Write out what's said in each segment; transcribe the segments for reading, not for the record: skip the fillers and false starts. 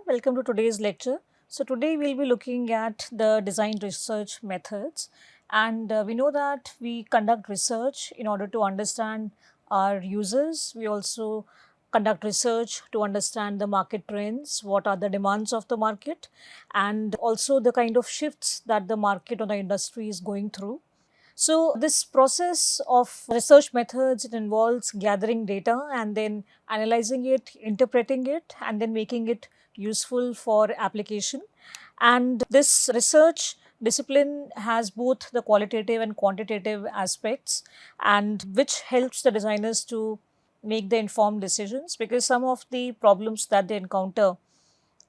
welcome to today's lecture. So today we'll be looking at the design research methods, and we know that we conduct research in order to understand our users. We also conduct research to understand the market trends, what are the demands of the market, and also the kind of shifts that the market or the industry is going through. So this process of research methods, it involves gathering data and then analyzing it, interpreting it, and then making it useful for application. And this research discipline has both the qualitative and quantitative aspects, and which helps the designers to make the informed decisions, because some of the problems that they encounter,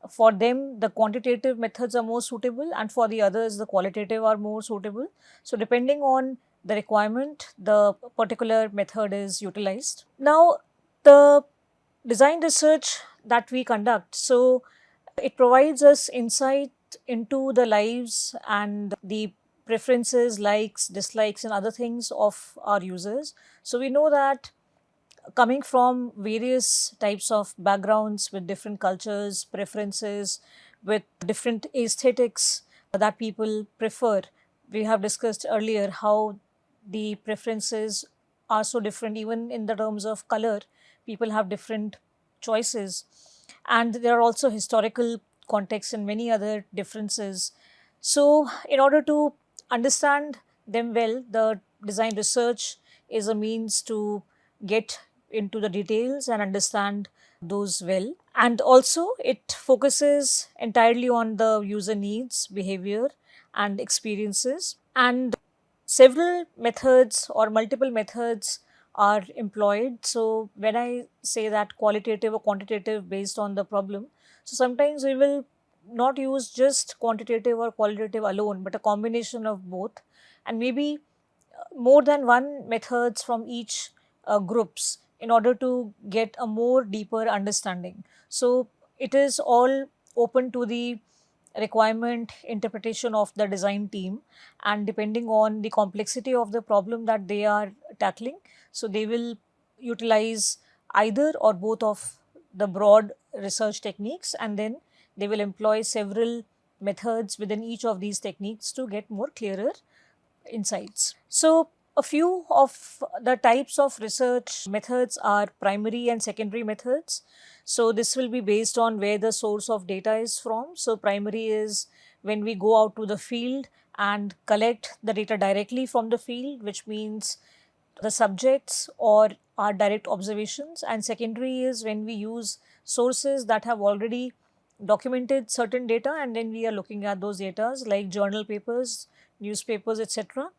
for them the quantitative methods are more suitable, and for the others the qualitative are more suitable. So depending on the requirement, the particular method is utilized. Now, the design research that we conduct, so it provides us insight into the lives and the preferences, likes, dislikes, and other things of our users. So we know that coming from various types of backgrounds with different cultures, preferences, with different aesthetics that people prefer. We have discussed earlier how the preferences are so different, even in the terms of color, people have different choices. And there are also historical contexts and many other differences. So, in order to understand them well, the design research is a means to get into the details and understand those well. And also, it focuses entirely on the user needs, behavior, and experiences. And several methods or multiple methods are employed. So, when I say that qualitative or quantitative based on the problem, so sometimes we will not use just quantitative or qualitative alone, but a combination of both, and maybe more than one methods from each groups in order to get a more deeper understanding. So it is all open to the requirement interpretation of the design team, and depending on the complexity of the problem that they are tackling, so they will utilize either or both of the broad research techniques, and then they will employ several methods within each of these techniques to get more clearer insights. So, a few of the types of research methods are primary and secondary methods. So, this will be based on where the source of data is from. So, primary is when we go out to the field and collect the data directly from the field, which means the subjects or our direct observations. And secondary is when we use sources that have already documented certain data, and then we are looking at those data like journal papers, newspapers, etc.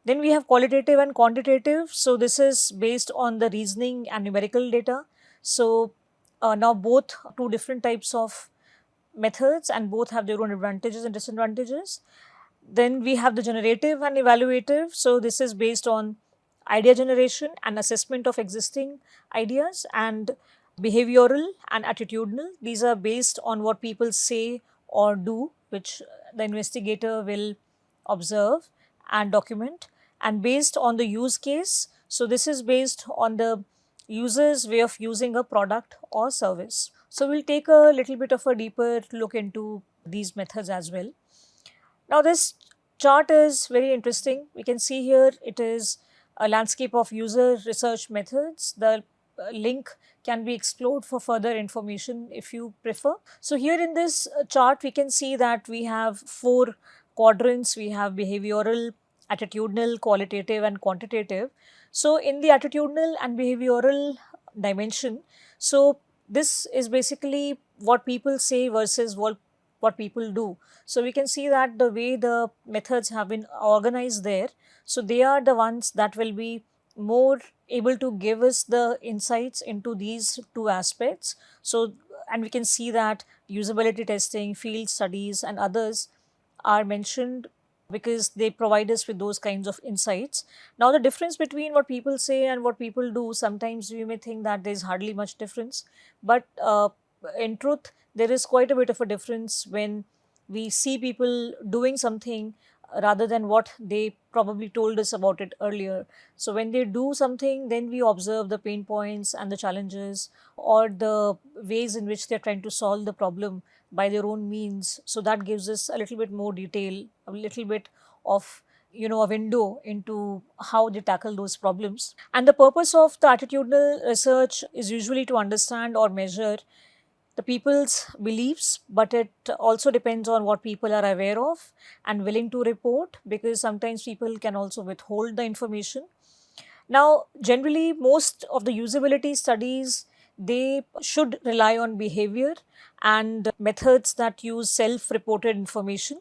Then we have qualitative and quantitative. So this is based on the reasoning and numerical data. So now both two different types of methods, and both have their own advantages and disadvantages. Then we have the generative and evaluative. So this is based on idea generation and assessment of existing ideas, and behavioral and attitudinal. These are based on what people say or do, which the investigator will observe and document, and based on the use case. So this is based on the user's way of using a product or service. So we'll take a little bit of a deeper look into these methods as well. Now this chart is very interesting. We can see here it is a landscape of user research methods. The link can be explored for further information if you prefer. So here in this chart we can see that we have four quadrants. We have behavioral, attitudinal, qualitative, and quantitative. So in the attitudinal and behavioral dimension, so this is basically what people say versus what people do. So we can see that the way the methods have been organized there, so they are the ones that will be more able to give us the insights into these two aspects. So, and we can see that usability testing, field studies, and others are mentioned because they provide us with those kinds of insights. Now, the difference between what people say and what people do, sometimes we may think that there is hardly much difference, but in truth, there is quite a bit of a difference when we see people doing something rather than what they probably told us about it earlier. So when they do something, then we observe the pain points and the challenges, or the ways in which they're trying to solve the problem by their own means. So that gives us a little bit more detail, a little bit of a window into how they tackle those problems. And the purpose of the attitudinal research is usually to understand or measure the people's beliefs, but it also depends on what people are aware of and willing to report, because sometimes people can also withhold the information. Now, generally, most of the usability studies, they should rely on behavior and methods that use self-reported information.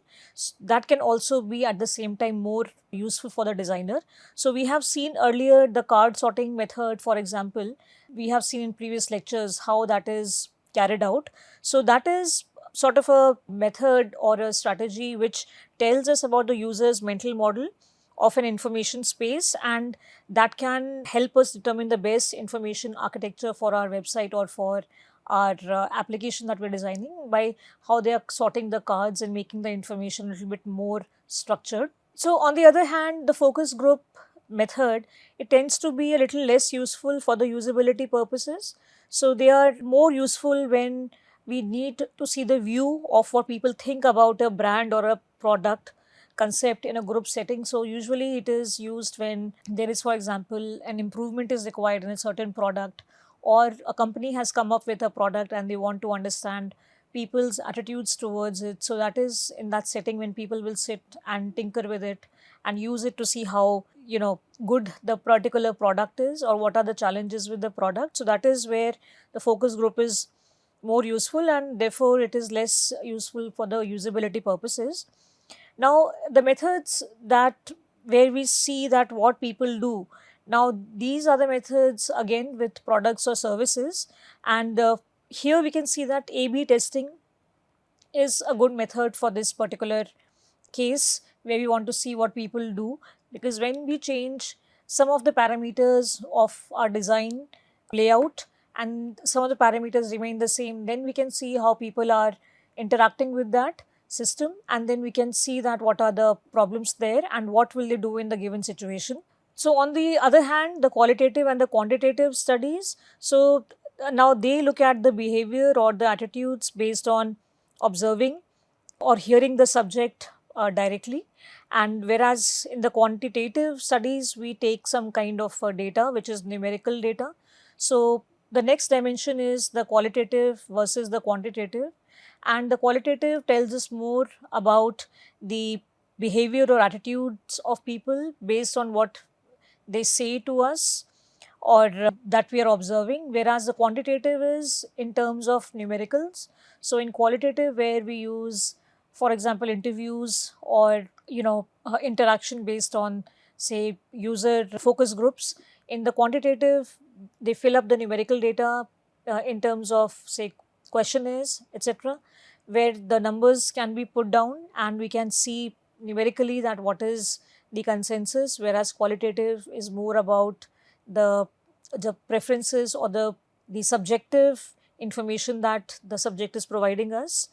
That can also be at the same time more useful for the designer. So we have seen earlier the card sorting method, for example. We have seen in previous lectures how that is carried out. So that is sort of a method or a strategy which tells us about the user's mental model of an information space, and that can help us determine the best information architecture for our website or for our application that we're designing, by how they are sorting the cards and making the information a little bit more structured. So on the other hand, the focus group method, it tends to be a little less useful for the usability purposes. So they are more useful when we need to see the view of what people think about a brand or a product concept in a group setting. So usually it is used when there is, for example, an improvement is required in a certain product, or a company has come up with a product and they want to understand people's attitudes towards it. So that is in that setting when people will sit and tinker with it and use it to see how good the particular product is, or what are the challenges with the product. So that is where the focus group is more useful, and therefore it is less useful for the usability purposes. Now, the methods that where we see that what people do. Now, these are the methods again with products or services, and here we can see that A/B testing is a good method for this particular case, where we want to see what people do, because when we change some of the parameters of our design layout and some of the parameters remain the same, then we can see how people are interacting with that system, and then we can see that what are the problems there and what will they do in the given situation. So on the other hand, the qualitative and the quantitative studies, so now they look at the behavior or the attitudes based on observing or hearing the subject directly. And whereas in the quantitative studies, we take some kind of data, which is numerical data. So the next dimension is the qualitative versus the quantitative. And the qualitative tells us more about the behavior or attitudes of people based on what they say to us, or that we are observing, whereas the quantitative is in terms of numericals. So in qualitative, where we use, for example, interviews or interaction based on, say, user focus groups. In the quantitative, they fill up the numerical data in terms of, say, questionnaires, etc., where the numbers can be put down and we can see numerically that what is the consensus, whereas qualitative is more about the preferences or the subjective information that the subject is providing us.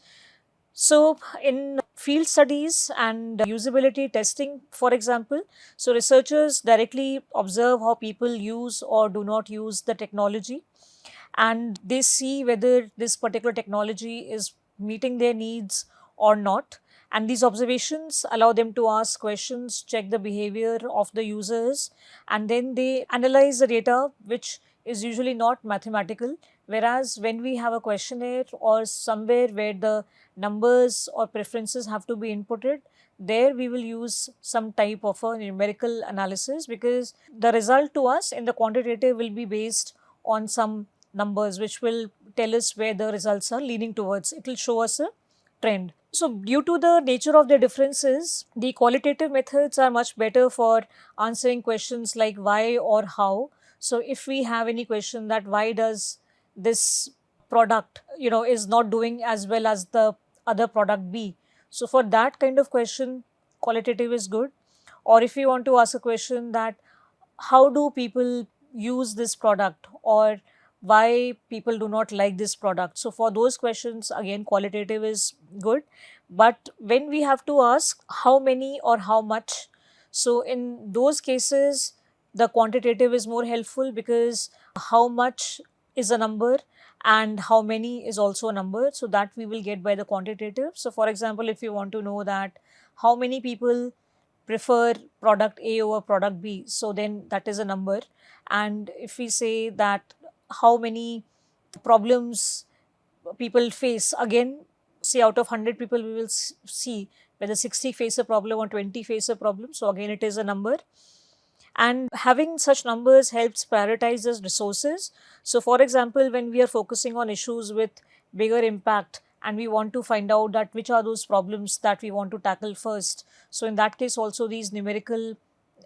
So in field studies and usability testing, for example, so researchers directly observe how people use or do not use the technology, and they see whether this particular technology is meeting their needs or not. And these observations allow them to ask questions, check the behavior of the users, and then they analyze the data, which is usually not mathematical. Whereas when we have a questionnaire or somewhere where the numbers or preferences have to be inputted, there we will use some type of a numerical analysis, because the result to us in the quantitative will be based on some numbers which will tell us where the results are leaning towards. It will show us a trend. So due to the nature of the differences, the qualitative methods are much better for answering questions like why or how. So if we have any question that why does this product is not doing as well as the other product B, so for that kind of question, qualitative is good. Or if we want to ask a question that how do people use this product, or why people do not like this product. So for those questions, again, qualitative is good. But when we have to ask how many or how much, so in those cases, the quantitative is more helpful, because how much is a number and how many is also a number. So that we will get by the quantitative. So for example, if you want to know that how many people prefer product A over product B, so then that is a number. And if we say that how many problems people face, again, say out of 100 people, we will see whether 60 face a problem or 20 face a problem. So again, it is a number. And having such numbers helps prioritize the resources. So for example, when we are focusing on issues with bigger impact and we want to find out that which are those problems that we want to tackle first, so in that case also these numerical,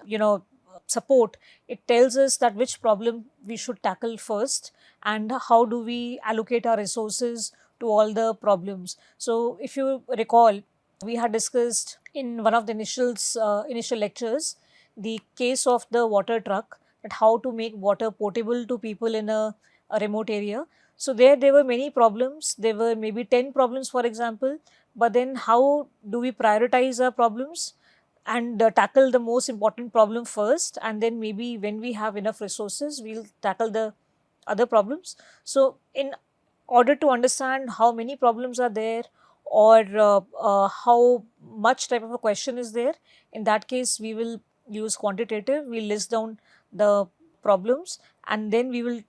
you know, support, it tells us that which problem we should tackle first and how do we allocate our resources to all the problems. So if you recall, we had discussed in one of the initial lectures the case of the water truck, that how to make water portable to people in a remote area. So there were many problems. There were maybe 10 problems, for example. But then how do we prioritize our problems and tackle the most important problem first, and then maybe when we have enough resources, we'll tackle the other problems. So in order to understand how many problems are there, or how much type of a question is there, in that case we will use quantitative. We list down the problems and then we will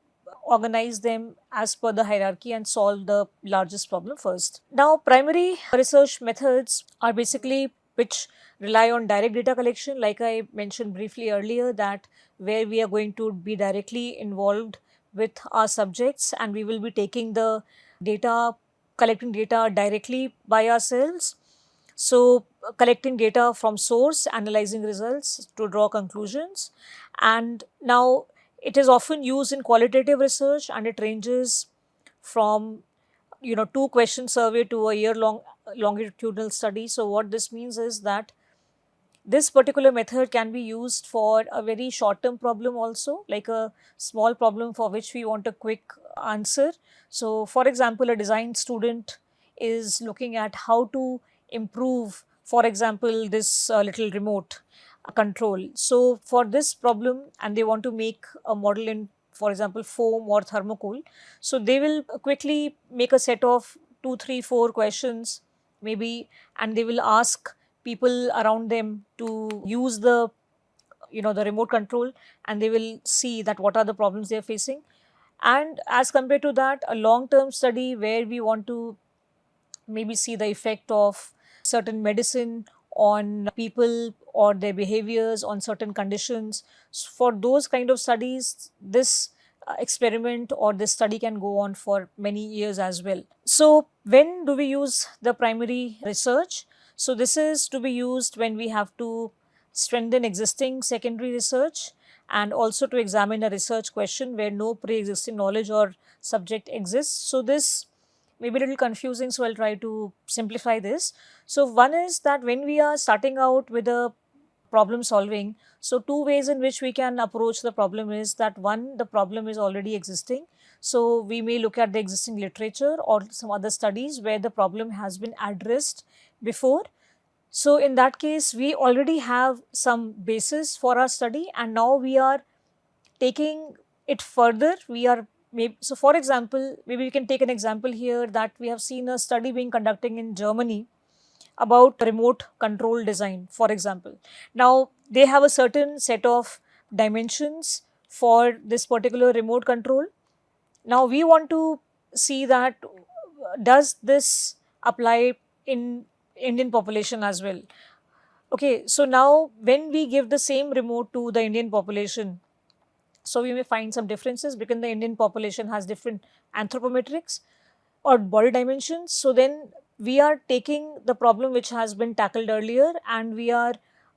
organize them as per the hierarchy and solve the largest problem first. Now, primary research methods are basically which rely on direct data collection, like I mentioned briefly earlier, that where we are going to be directly involved with our subjects and we will be taking the data, collecting data directly by ourselves. So, collecting data from source, analyzing results to draw conclusions. And now it is often used in qualitative research, and it ranges from 2-question survey to a year-long longitudinal study. So what this means is that this particular method can be used for a very short-term problem also, like a small problem for which we want a quick answer. So for example, a design student is looking at how to improve, for example, this little remote control. So for this problem, and they want to make a model in, for example, foam or thermocol. So they will quickly make a set of 2, 3, 4 questions maybe, and they will ask people around them to use the remote control, and they will see that what are the problems they are facing. And as compared to that, a long term study where we want to maybe see the effect of certain medicine on people or their behaviors on certain conditions. For those kind of studies, this experiment or this study can go on for many years as well. So when do we use the primary research? So this is to be used when we have to strengthen existing secondary research, and also to examine a research question where no pre-existing knowledge or subject exists. So this may be a little confusing, so I'll try to simplify this. So one is that when we are starting out with a problem solving, so two ways in which we can approach the problem is that one, the problem is already existing. So we may look at the existing literature or some other studies where the problem has been addressed before. So in that case, we already have some basis for our study, and now we are taking it further. So for example, maybe we can take an example here that we have seen a study being conducting in Germany about remote control design, for example. Now they have a certain set of dimensions for this particular remote control. Now we want to see that does this apply in Indian population as well. Okay, so now when we give the same remote to the Indian population, so we may find some differences because the Indian population has different anthropometrics or body dimensions. So then we are taking the problem which has been tackled earlier and we are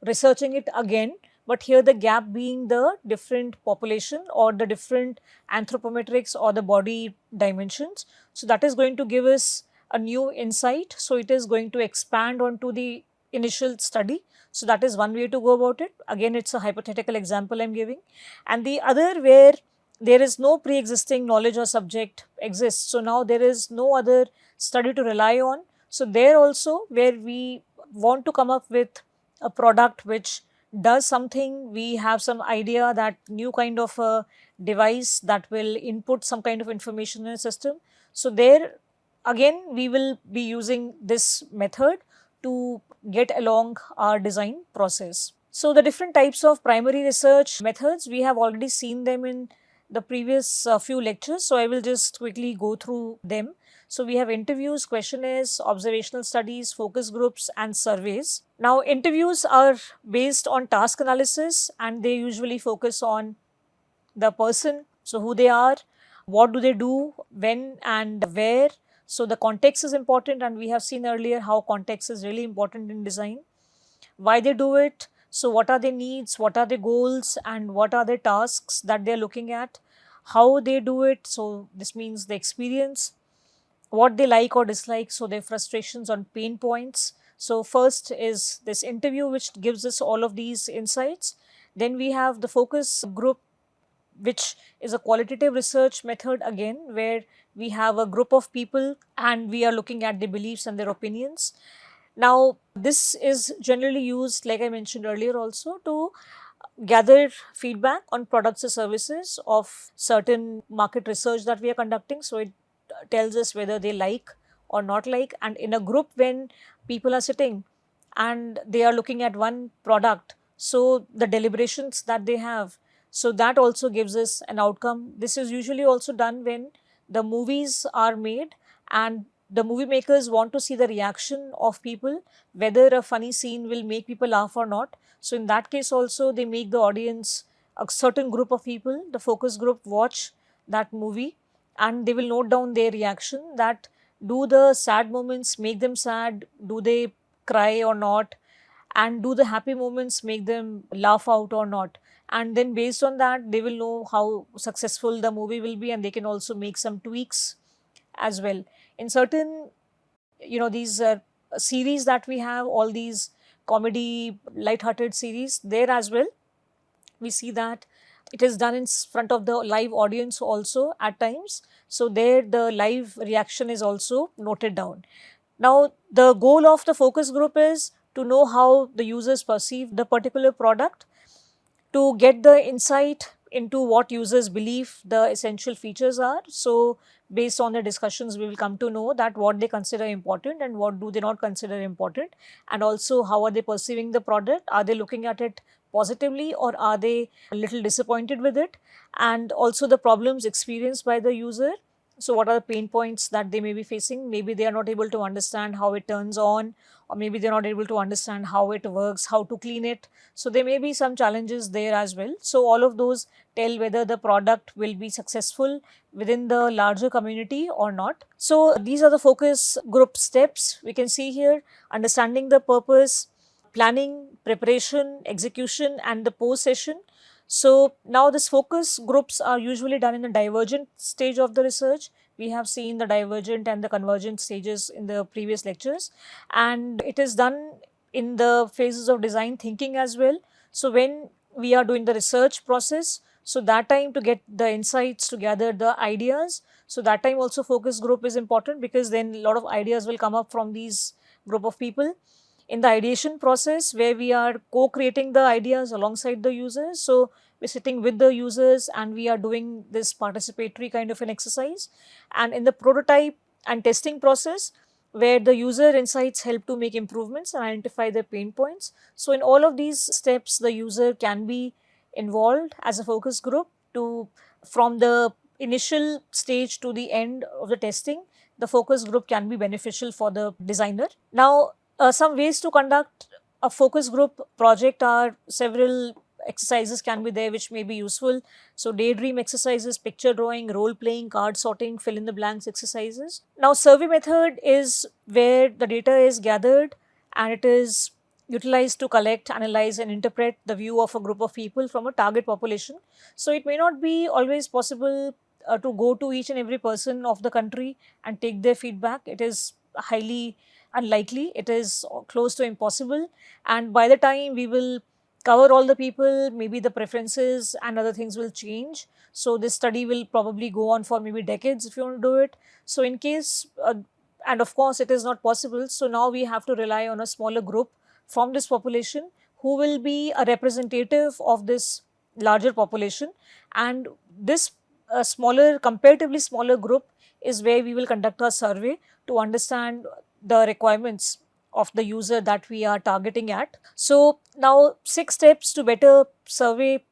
researching it again, but here the gap being the different population or the different anthropometrics or the body dimensions. So that is going to give us a new insight. So it is going to expand onto the initial study. So that is one way to go about it. Again, it's a hypothetical example I'm giving. And the other where there is no pre-existing knowledge or subject exists. So now there is no other study to rely on. So there also, where we want to come up with a product which does something, we have some idea that new kind of a device that will input some kind of information in a system. So there again we will be using this method to get along our design process. So the different types of primary research methods, we have already seen them in the previous few lectures. So I will just quickly go through them. So we have interviews, questionnaires, observational studies, focus groups and surveys. Now interviews are based on task analysis and they usually focus on the person, so who they are, what do they do, when and where. So the context is important and we have seen earlier how context is really important in design. Why they do it, so what are their needs, what are their goals and what are their tasks that they are looking at, how they do it, so this means the experience, what they like or dislike, so their frustrations on pain points. So first is this interview which gives us all of these insights. Then we have the focus group, which is a qualitative research method again, where we have a group of people and we are looking at their beliefs and their opinions. Now this is generally used, like I mentioned earlier also, to gather feedback on products or services of certain market research that we are conducting. So it tells us whether they like or not like. And in a group, when people are sitting and they are looking at one product, so the deliberations that they have, so that also gives us an outcome. This is usually also done when the movies are made and the movie makers want to see the reaction of people, whether a funny scene will make people laugh or not. So in that case also, they make the audience, a certain group of people, the focus group, watch that movie and they will note down their reaction, that do the sad moments make them sad, do they cry or not, and do the happy moments make them laugh out or not. And then based on that, they will know how successful the movie will be and they can also make some tweaks as well. In certain, these series that we have, all these comedy light-hearted series, there as well we see that it is done in front of the live audience also at times. So there the live reaction is also noted down. Now the goal of the focus group is to know how the users perceive the particular product, to get the insight into what users believe the essential features are. So based on the discussions, we will come to know that what they consider important and what do they not consider important, and also how are they perceiving the product, are they looking at it positively or are they a little disappointed with it, and also the problems experienced by the user. So what are the pain points that they may be facing? Maybe they are not able to understand how it turns on, or maybe they are not able to understand how it works, how to clean it. So there may be some challenges there as well. So all of those tell whether the product will be successful within the larger community or not. So these are the focus group steps we can see here: understanding the purpose, planning, preparation, execution, and the post session. So now these focus groups are usually done in the divergent stage of the research. We have seen the divergent and the convergent stages in the previous lectures, and it is done in the phases of design thinking as well. So when we are doing the research process, so that time to get the insights, to gather the ideas, so that time also focus group is important, because then a lot of ideas will come up from these group of people. In the ideation process, where we are co-creating the ideas alongside the users, so we're sitting with the users and we are doing this participatory kind of an exercise. And in the prototype and testing process, where the user insights help to make improvements and identify their pain points. So in all of these steps, the user can be involved as a focus group, to from the initial stage to the end of the testing, the focus group can be beneficial for the designer. Now some ways to conduct a focus group project are several exercises can be there which may be useful. So daydream exercises, picture drawing, role playing, card sorting, fill in the blanks exercises. Now survey method is where the data is gathered and it is utilized to collect, analyze and interpret the view of a group of people from a target population. So it may not be always possible to go to each and every person of the country and take their feedback. It is highly unlikely, it is close to impossible, and by the time we will cover all the people, maybe the preferences and other things will change. So this study will probably go on for maybe decades if you want to do it. So in case, and of course it is not possible, so now we have to rely on a smaller group from this population who will be a representative of this larger population, and this smaller, comparatively smaller group is where we will conduct a survey to understand the requirements of the user that we are targeting at. So now 6 steps to better survey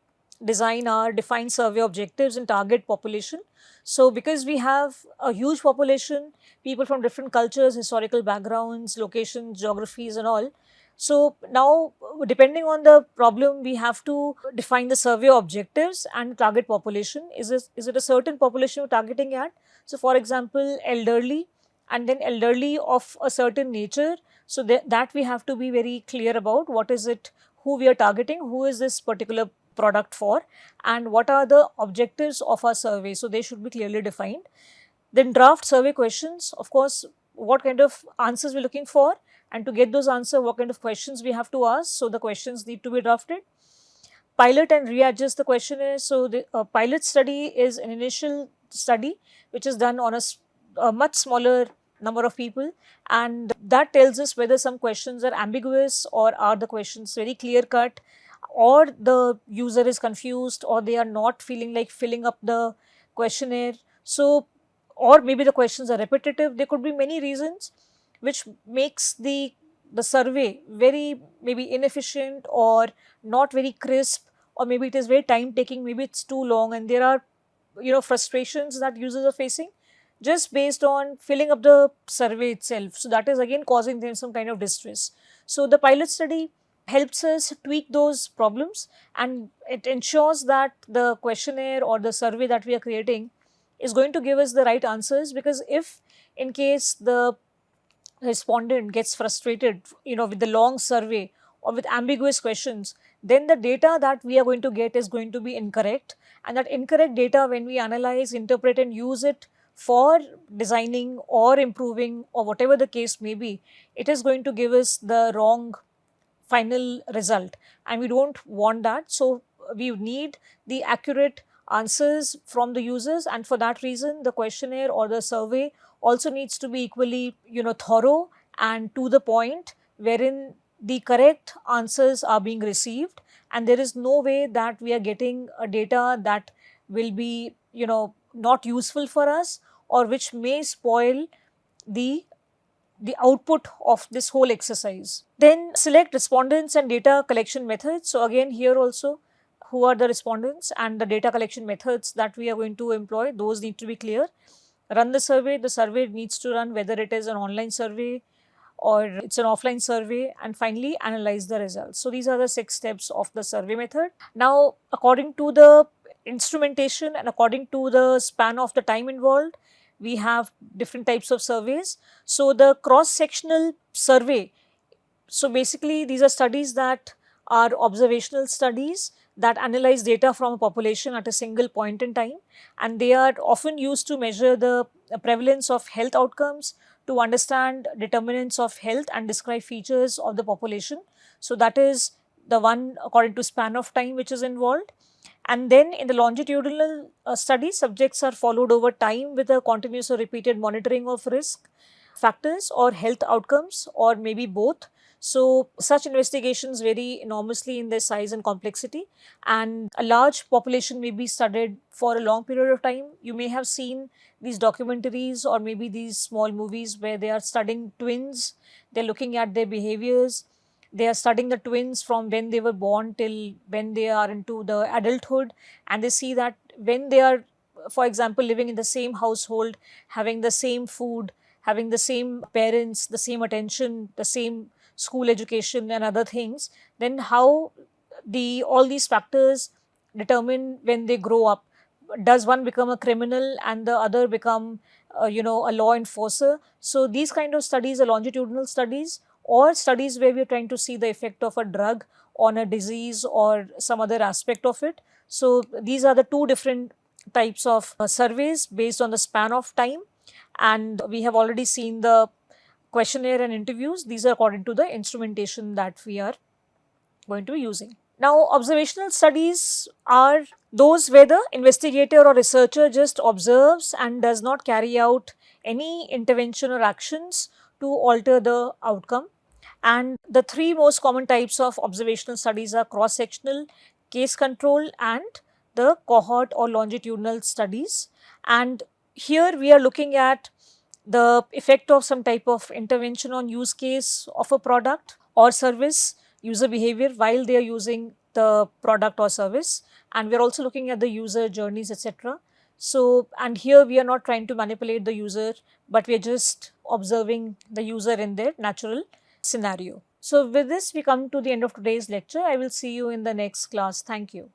design are: define survey objectives and target population. So because we have a huge population, people from different cultures, historical backgrounds, locations, geographies and all. So now, depending on the problem, we have to define the survey objectives and target population. Is it a certain population we're targeting at? So for example, elderly, and then elderly of a certain nature. So that we have to be very clear about what is it, who we are targeting, who is this particular product for, and what are the objectives of our survey. So they should be clearly defined. Then draft survey questions, of course, what kind of answers we're looking for, and to get those answers, what kind of questions we have to ask. So the questions need to be drafted. Pilot and readjust the questionnaire. So the pilot study is an initial study which is done on a much smaller number of people, and that tells us whether some questions are ambiguous or are the questions very clear cut, or the user is confused, or they are not feeling like filling up the questionnaire. So, or maybe the questions are repetitive. There could be many reasons which makes the survey very maybe inefficient or not very crisp, or maybe it is very time taking, maybe it's too long, and there are frustrations that users are facing just based on filling up the survey itself. So that is again causing them some kind of distress. So the pilot study helps us tweak those problems, and it ensures that the questionnaire or the survey that we are creating is going to give us the right answers. Because if in case the respondent gets frustrated with the long survey or with ambiguous questions, then the data that we are going to get is going to be incorrect, and that incorrect data, when we analyze, interpret and use it for designing or improving or whatever the case may be, it is going to give us the wrong final result, and we don't want that. So we need the accurate answers from the users, and for that reason the questionnaire or the survey also needs to be equally thorough and to the point, wherein the correct answers are being received, and there is no way that we are getting a data that will be not useful for us, or which may spoil the output of this whole exercise. Then select respondents and data collection methods. So again, here also, who are the respondents and the data collection methods that we are going to employ, those need to be clear. Run the survey needs to run whether it is an online survey or it's an offline survey, and finally analyze the results. So these are the 6 steps of the survey method. Now, according to the instrumentation and according to the span of the time involved, we have different types of surveys. So the cross-sectional survey, so basically these are studies that are observational studies that analyze data from a population at a single point in time, and they are often used to measure the prevalence of health outcomes, to understand determinants of health and describe features of the population. So that is the one according to span of time which is involved. And then in the longitudinal study, subjects are followed over time with a continuous or repeated monitoring of risk factors or health outcomes, or maybe both. So such investigations vary enormously in their size and complexity, and a large population may be studied for a long period of time. You may have seen these documentaries or maybe these small movies where they are studying twins, they're looking at their behaviors, they are studying the twins from when they were born till when they are into the adulthood, and they see that when they are, for example, living in the same household, having the same food, having the same parents, the same attention, the same school education and other things, then how all these factors determine when they grow up. Does one become a criminal and the other become a law enforcer? So these kind of studies are longitudinal studies, or studies where we are trying to see the effect of a drug on a disease or some other aspect of it. So these are the 2 different types of surveys based on the span of time, and we have already seen the questionnaire and interviews. These are according to the instrumentation that we are going to be using. Now, observational studies are those where the investigator or researcher just observes and does not carry out any intervention or actions to alter the outcome. And the three most common types of observational studies are cross-sectional, case control, and the cohort or longitudinal studies. And here we are looking at the effect of some type of intervention on use case of a product or service, user behavior while they are using the product or service, and we are also looking at the user journeys, etc. So, and here we are not trying to manipulate the user, but we are just observing the user in their natural scenario. So, with this we come to the end of today's lecture. I will see you in the next class. Thank you.